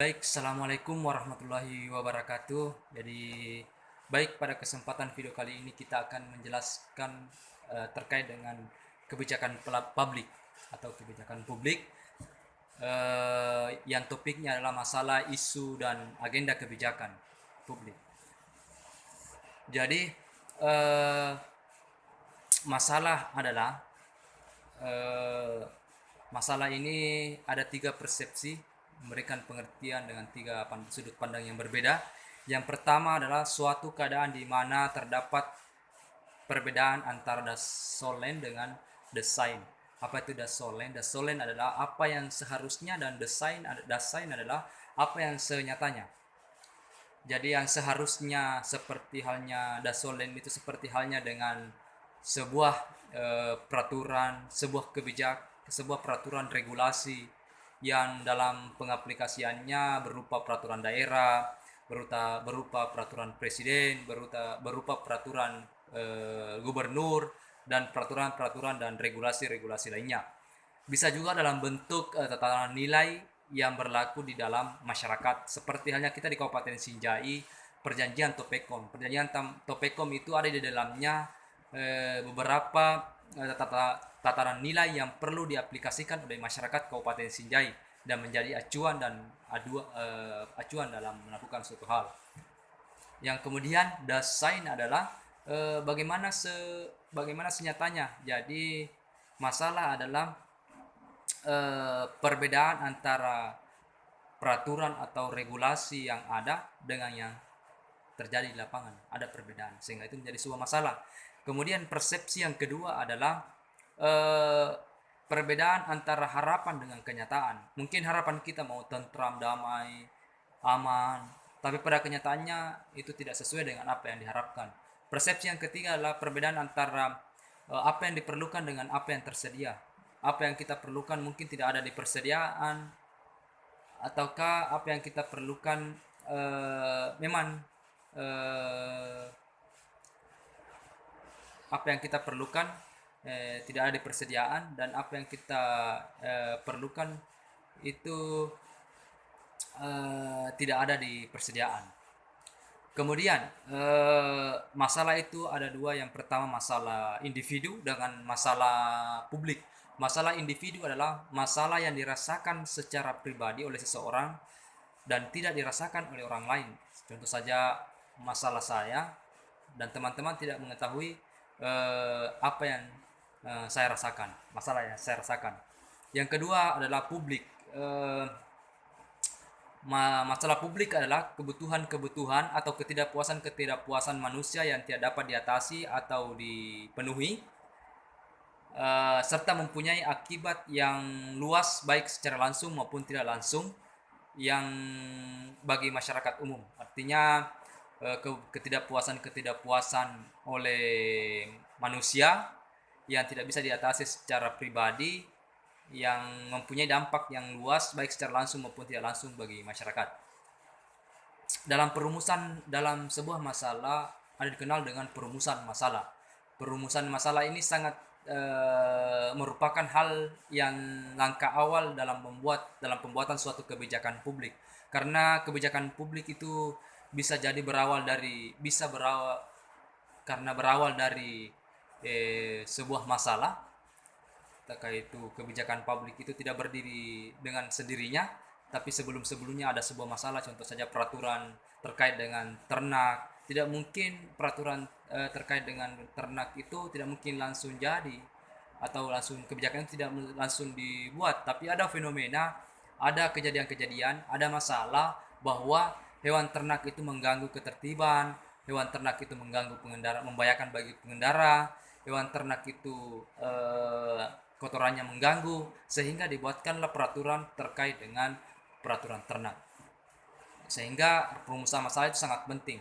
Baik, Assalamualaikum warahmatullahi wabarakatuh. Baik, pada kesempatan video kali ini kita akan menjelaskan terkait dengan kebijakan publik atau kebijakan publik yang topiknya adalah masalah isu dan agenda kebijakan publik. Jadi, eh, masalah adalah eh, masalah ini ada tiga persepsi, memberikan pengertian dengan tiga sudut pandang yang berbeda. Yang pertama adalah suatu keadaan di mana terdapat perbedaan antara dasolen dengan desain. Apa itu dasolen? Dasolen adalah apa yang seharusnya, dan desain adalah apa yang senyatanya. Jadi yang seharusnya seperti halnya dasolen itu seperti halnya dengan sebuah peraturan, sebuah peraturan regulasi yang dalam pengaplikasiannya berupa peraturan daerah, berupa peraturan presiden, berupa peraturan gubernur, dan peraturan-peraturan dan regulasi-regulasi lainnya. Bisa juga dalam bentuk tatanan nilai yang berlaku di dalam masyarakat. Seperti halnya kita di Kabupaten Sinjai, perjanjian Topekom. Perjanjian Topekom itu ada di dalamnya beberapa tatanan nilai yang perlu diaplikasikan oleh masyarakat Kabupaten Sinjai dan menjadi acuan dalam melakukan suatu hal. Yang kemudian desain adalah bagaimana senyatanya. Jadi masalah adalah perbedaan antara peraturan atau regulasi yang ada dengan yang terjadi di lapangan. Ada perbedaan sehingga itu menjadi sebuah masalah. Kemudian persepsi yang kedua adalah eh, perbedaan antara harapan dengan kenyataan. Mungkin harapan kita mau tentram, damai, aman, tapi pada kenyataannya itu tidak sesuai dengan apa yang diharapkan. Persepsi yang ketiga adalah perbedaan antara apa yang diperlukan dengan apa yang tersedia. Apa yang kita perlukan mungkin tidak ada di persediaan, ataukah apa yang kita perlukan memang eh, apa yang kita perlukan tidak ada di persediaan, dan apa yang kita perlukan itu tidak ada di persediaan. Kemudian masalah itu ada dua. Yang pertama masalah individu dengan masalah publik. Masalah individu adalah masalah yang dirasakan secara pribadi oleh seseorang dan tidak dirasakan oleh orang lain. Contoh saja, masalah saya dan teman-teman tidak mengetahui apa yang saya rasakan, masalah yang saya rasakan. Yang kedua adalah publik. Eh, Masalah publik adalah kebutuhan-kebutuhan atau ketidakpuasan-ketidakpuasan manusia yang tidak dapat diatasi atau dipenuhi, serta mempunyai akibat yang luas baik secara langsung maupun tidak langsung yang bagi masyarakat umum. Artinya ketidakpuasan-ketidakpuasan oleh manusia yang tidak bisa diatasi secara pribadi, yang mempunyai dampak yang luas baik secara langsung maupun tidak langsung bagi masyarakat. Dalam sebuah masalah ada dikenal dengan perumusan masalah. Perumusan masalah ini sangat merupakan hal yang langkah awal dalam pembuatan suatu kebijakan publik. Karena kebijakan publik itu bisa berawal karena berawal dari sebuah masalah. Terkait itu kebijakan publik itu tidak berdiri dengan sendirinya, tapi sebelumnya ada sebuah masalah. Contoh saja peraturan terkait dengan ternak. Tidak mungkin peraturan terkait dengan ternak itu tidak mungkin langsung jadi, atau langsung kebijakan itu tidak langsung dibuat, tapi ada fenomena, ada kejadian-kejadian, ada masalah bahwa hewan ternak itu mengganggu ketertiban, hewan ternak itu mengganggu pengendara, membahayakan bagi pengendara, hewan ternak itu kotorannya mengganggu, sehingga dibuatkanlah peraturan terkait dengan peraturan ternak. Sehingga perumusan masalah itu sangat penting.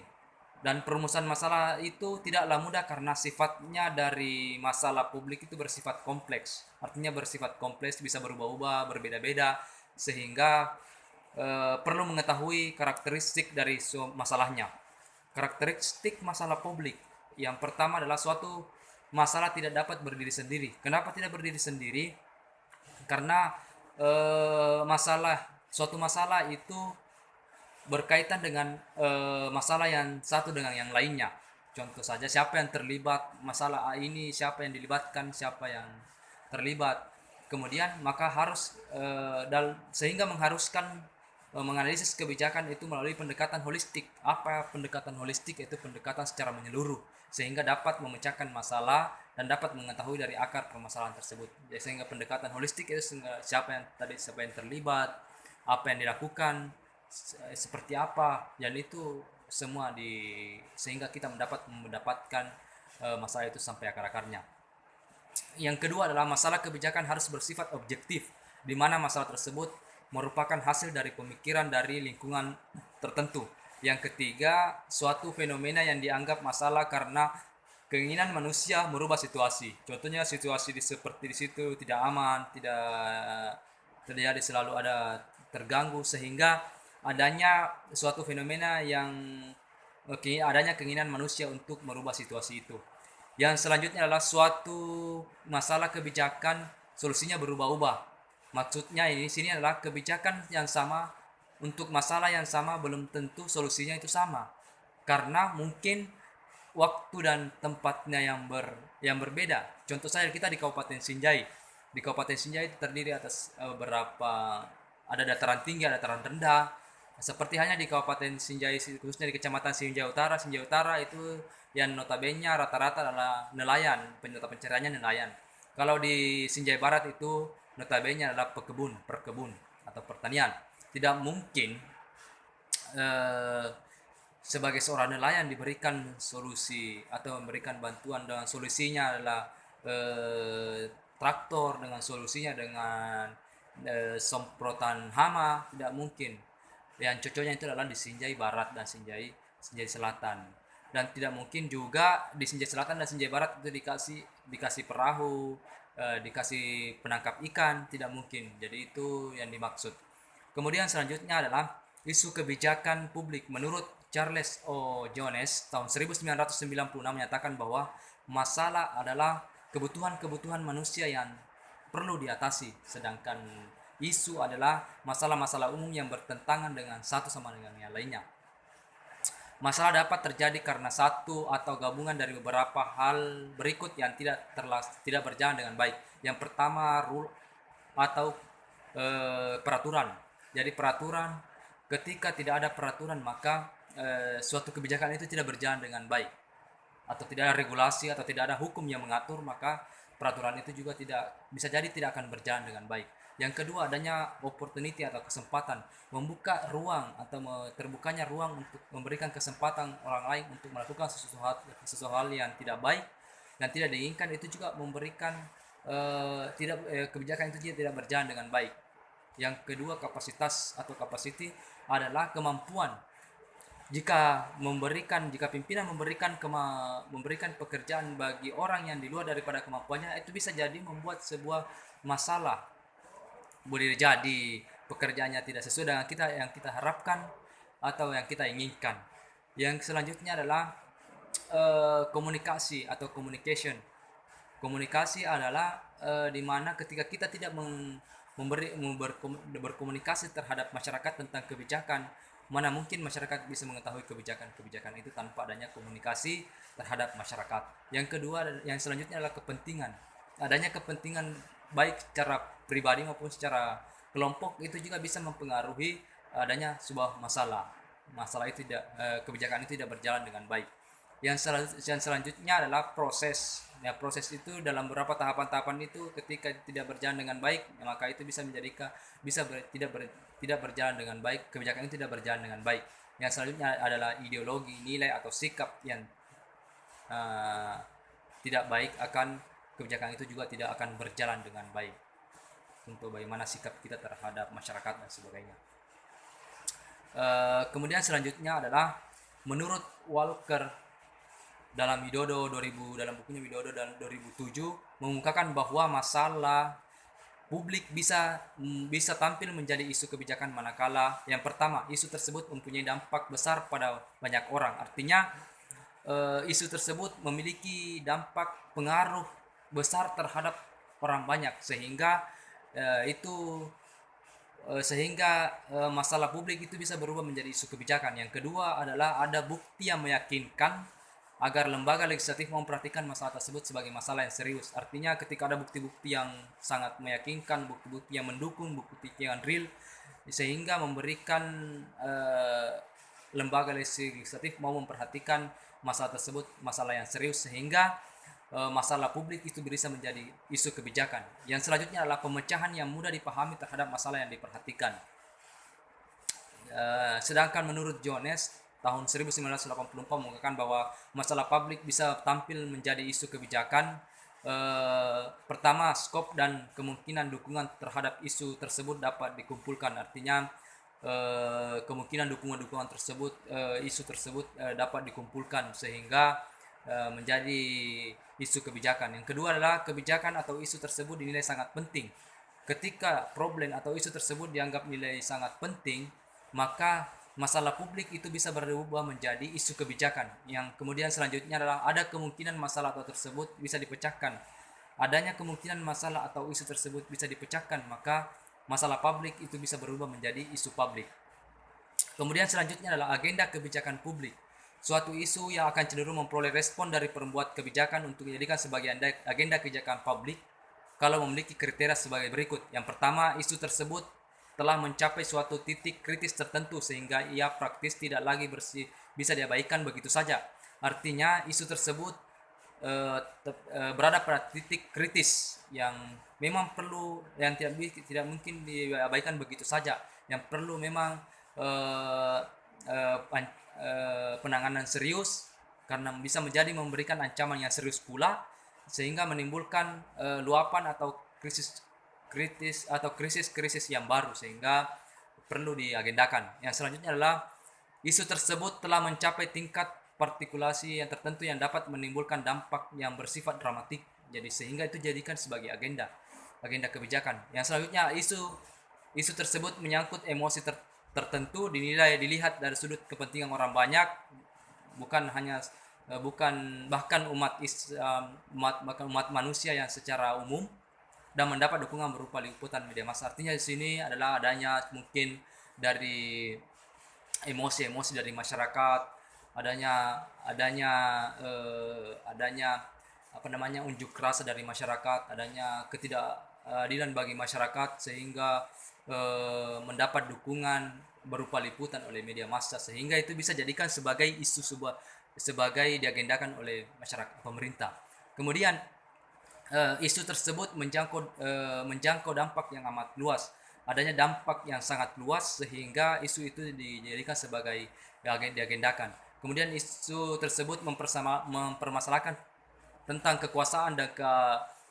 Dan perumusan masalah itu tidaklah mudah karena sifatnya dari masalah publik itu bersifat kompleks. Artinya bersifat kompleks, bisa berubah-ubah, berbeda-beda, sehingga perlu mengetahui karakteristik dari masalahnya. Karakteristik masalah publik. Yang pertama adalah suatu masalah tidak dapat berdiri sendiri. Kenapa tidak berdiri sendiri? Karena suatu masalah itu berkaitan dengan masalah yang satu dengan yang lainnya. Contoh saja, siapa yang terlibat masalah A ini, siapa yang dilibatkan, siapa yang terlibat. Kemudian maka harus sehingga mengharuskan menganalisis kebijakan itu melalui pendekatan holistik. Apa pendekatan holistik? Itu pendekatan secara menyeluruh sehingga dapat memecahkan masalah dan dapat mengetahui dari akar permasalahan tersebut. Jadi, sehingga pendekatan holistik itu siapa yang terlibat, apa yang dilakukan, seperti apa, dan itu semua sehingga kita mendapatkan masalah itu sampai akar-akarnya. Yang kedua adalah masalah kebijakan harus bersifat objektif, di mana masalah tersebut merupakan hasil dari pemikiran dari lingkungan tertentu. Yang ketiga, suatu fenomena yang dianggap masalah karena keinginan manusia merubah situasi. Contohnya situasi seperti di situ tidak aman, tidak terjadi, selalu ada terganggu, sehingga adanya suatu fenomena yang adanya keinginan manusia untuk merubah situasi itu. Yang selanjutnya adalah suatu masalah kebijakan solusinya berubah-ubah. Maksudnya ini sini adalah kebijakan yang sama untuk masalah yang sama belum tentu solusinya itu sama. Karena mungkin waktu dan tempatnya yang berbeda. Contoh saja kita di Kabupaten Sinjai. Di Kabupaten Sinjai itu terdiri atas ada dataran tinggi, ada dataran rendah. Seperti hanya di Kabupaten Sinjai, khususnya di Kecamatan Sinjai Utara. Sinjai Utara itu yang notabene rata-rata adalah nelayan, penyerta pencariannya nelayan. Kalau di Sinjai Barat itu notabene adalah perkebun atau pertanian. Tidak mungkin sebagai seorang nelayan diberikan solusi atau memberikan bantuan dengan solusinya adalah traktor, dengan solusinya dengan semprotan hama. Tidak mungkin. Yang cocoknya itu adalah di Sinjai Barat dan Sinjai Selatan. Dan tidak mungkin juga di Sinjai Selatan dan Sinjai Barat itu dikasih perahu, dikasih penangkap ikan, tidak mungkin. Jadi itu yang dimaksud. Kemudian selanjutnya adalah isu kebijakan publik. Menurut Charles O. Jones tahun 1996 menyatakan bahwa masalah adalah kebutuhan-kebutuhan manusia yang perlu diatasi, sedangkan isu adalah masalah-masalah umum yang bertentangan dengan satu sama dengan yang lainnya. Masalah dapat terjadi karena satu atau gabungan dari beberapa hal berikut yang tidak berjalan dengan baik. Yang pertama, rule atau peraturan. Jadi peraturan, ketika tidak ada peraturan maka suatu kebijakan itu tidak berjalan dengan baik, atau tidak ada regulasi atau tidak ada hukum yang mengatur, maka peraturan itu juga tidak akan berjalan dengan baik. Yang kedua, adanya opportunity atau kesempatan, membuka ruang atau terbukanya ruang untuk memberikan kesempatan orang lain untuk melakukan sesuatu hal yang tidak baik dan tidak diinginkan, itu juga memberikan kebijakan itu tidak berjalan dengan baik. Yang kedua, kapasitas atau capacity adalah kemampuan. Jika pimpinan memberikan pekerjaan bagi orang yang di luar daripada kemampuannya, itu bisa jadi membuat sebuah masalah. Boleh jadi pekerjaannya tidak sesuai dengan yang kita harapkan atau yang kita inginkan. Yang selanjutnya adalah komunikasi atau communication. Komunikasi adalah di mana ketika kita tidak berkomunikasi terhadap masyarakat tentang kebijakan, mana mungkin masyarakat bisa mengetahui kebijakan itu tanpa adanya komunikasi terhadap masyarakat. Yang kedua, yang selanjutnya adalah kepentingan. Adanya kepentingan baik secara pribadi maupun secara kelompok itu juga bisa mempengaruhi adanya sebuah masalah. Kebijakan itu tidak berjalan dengan baik. Yang selanjutnya adalah proses. Ya, proses itu dalam beberapa tahapan-tahapan itu ketika tidak berjalan dengan baik, maka itu bisa tidak berjalan dengan baik, kebijakan itu tidak berjalan dengan baik. Yang selanjutnya adalah ideologi, nilai atau sikap yang tidak baik, kebijakan itu juga tidak akan berjalan dengan baik. Untuk bagaimana sikap kita terhadap masyarakat dan sebagainya. Kemudian selanjutnya adalah menurut Walker dalam bukunya Widodo dalam 2007 mengungkapkan bahwa masalah publik bisa tampil menjadi isu kebijakan manakala yang pertama, isu tersebut mempunyai dampak besar pada banyak orang. Artinya isu tersebut memiliki pengaruh besar terhadap orang banyak, sehingga itu sehingga masalah publik itu bisa berubah menjadi isu kebijakan. Yang kedua adalah ada bukti yang meyakinkan agar lembaga legislatif memperhatikan masalah tersebut sebagai masalah yang serius. Artinya ketika ada bukti-bukti yang sangat meyakinkan, bukti-bukti yang mendukung, bukti-bukti yang real, sehingga memberikan lembaga legislatif mau memperhatikan masalah tersebut masalah yang serius, sehingga masalah publik itu bisa menjadi isu kebijakan. Yang selanjutnya adalah pemecahan yang mudah dipahami terhadap masalah yang diperhatikan. Sedangkan menurut Jones tahun 1984 mengatakan bahwa masalah publik bisa tampil menjadi isu kebijakan. Pertama, skop dan kemungkinan dukungan terhadap isu tersebut dapat dikumpulkan. Artinya kemungkinan dukungan tersebut, isu tersebut dapat dikumpulkan sehingga menjadi isu kebijakan. Yang kedua adalah kebijakan atau isu tersebut dinilai sangat penting. Ketika problem atau isu tersebut dianggap nilai sangat penting, maka masalah publik itu bisa berubah menjadi isu kebijakan. Yang kemudian selanjutnya adalah ada kemungkinan masalah atau tersebut bisa dipecahkan. Adanya kemungkinan masalah atau isu tersebut bisa dipecahkan, maka masalah publik itu bisa berubah menjadi isu publik. Kemudian selanjutnya adalah agenda kebijakan publik. Suatu isu yang akan cenderung memperoleh respon dari pembuat kebijakan untuk dijadikan sebagai agenda kebijakan publik kalau memiliki kriteria sebagai berikut. Yang pertama, isu tersebut telah mencapai suatu titik kritis tertentu sehingga ia praktis tidak lagi bisa diabaikan begitu saja. Artinya isu tersebut berada pada titik kritis yang memang perlu, yang tidak mungkin diabaikan begitu saja, yang perlu memang penanganan serius karena bisa menjadi memberikan ancaman yang serius pula sehingga menimbulkan luapan atau krisis yang baru sehingga perlu diagendakan. Yang selanjutnya adalah isu tersebut telah mencapai tingkat partikulasi yang tertentu yang dapat menimbulkan dampak yang bersifat dramatik. Jadi sehingga itu jadikan sebagai agenda kebijakan. Yang selanjutnya isu tersebut menyangkut emosi tertentu dilihat dari sudut kepentingan orang banyak, bahkan umat manusia yang secara umum, dan mendapat dukungan berupa liputan media massa. Artinya di sini adalah adanya mungkin dari emosi dari masyarakat, adanya unjuk rasa dari masyarakat, adanya ketidakadilan bagi masyarakat sehingga mendapat dukungan berupa liputan oleh media massa sehingga itu bisa jadikan sebagai isu sebagai diagendakan oleh masyarakat pemerintah. Kemudian isu tersebut menjangkau dampak yang amat luas. Adanya dampak yang sangat luas sehingga isu itu dijadikan sebagai diagendakan. Kemudian isu tersebut mempermasalahkan tentang kekuasaan dan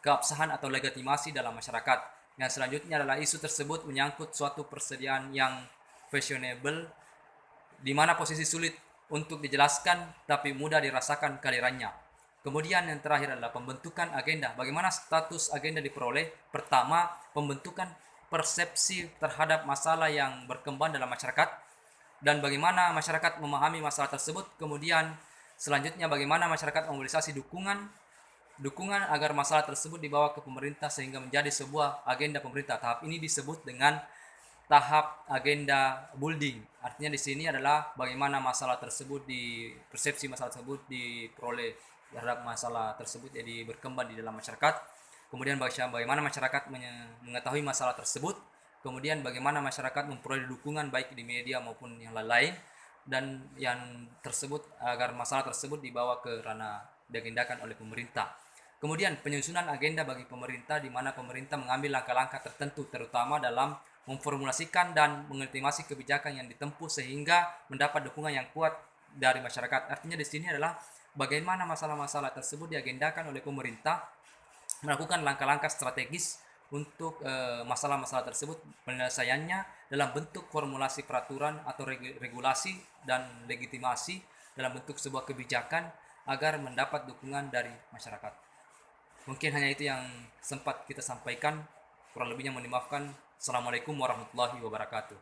keabsahan atau legitimasi dalam masyarakat. Yang selanjutnya adalah isu tersebut menyangkut suatu persediaan yang fashionable di mana posisi sulit untuk dijelaskan tapi mudah dirasakan kehadirannya. Kemudian yang terakhir adalah pembentukan agenda. Bagaimana status agenda diperoleh? Pertama, pembentukan persepsi terhadap masalah yang berkembang dalam masyarakat dan bagaimana masyarakat memahami masalah tersebut. Kemudian selanjutnya bagaimana masyarakat memobilisasi dukungan agar masalah tersebut dibawa ke pemerintah sehingga menjadi sebuah agenda pemerintah. Tahap ini disebut dengan tahap agenda building. Artinya di sini adalah bagaimana masalah tersebut persepsi masalah tersebut diperoleh terhadap masalah tersebut jadi berkembang di dalam masyarakat. Kemudian bagaimana masyarakat mengetahui masalah tersebut. Kemudian bagaimana masyarakat memperoleh dukungan baik di media maupun yang lain, dan yang tersebut agar masalah tersebut dibawa ke ranah diagendakan oleh pemerintah. Kemudian penyusunan agenda bagi pemerintah di mana pemerintah mengambil langkah-langkah tertentu terutama dalam memformulasikan dan mengeletimasi kebijakan yang ditempuh sehingga mendapat dukungan yang kuat dari masyarakat. Artinya di sini adalah bagaimana masalah-masalah tersebut diagendakan oleh pemerintah, melakukan langkah-langkah strategis untuk masalah-masalah tersebut, penyelesaiannya dalam bentuk formulasi peraturan atau regulasi dan legitimasi dalam bentuk sebuah kebijakan agar mendapat dukungan dari masyarakat. Mungkin hanya itu yang sempat kita sampaikan, kurang lebihnya mohon dimaafkan. Assalamualaikum warahmatullahi wabarakatuh.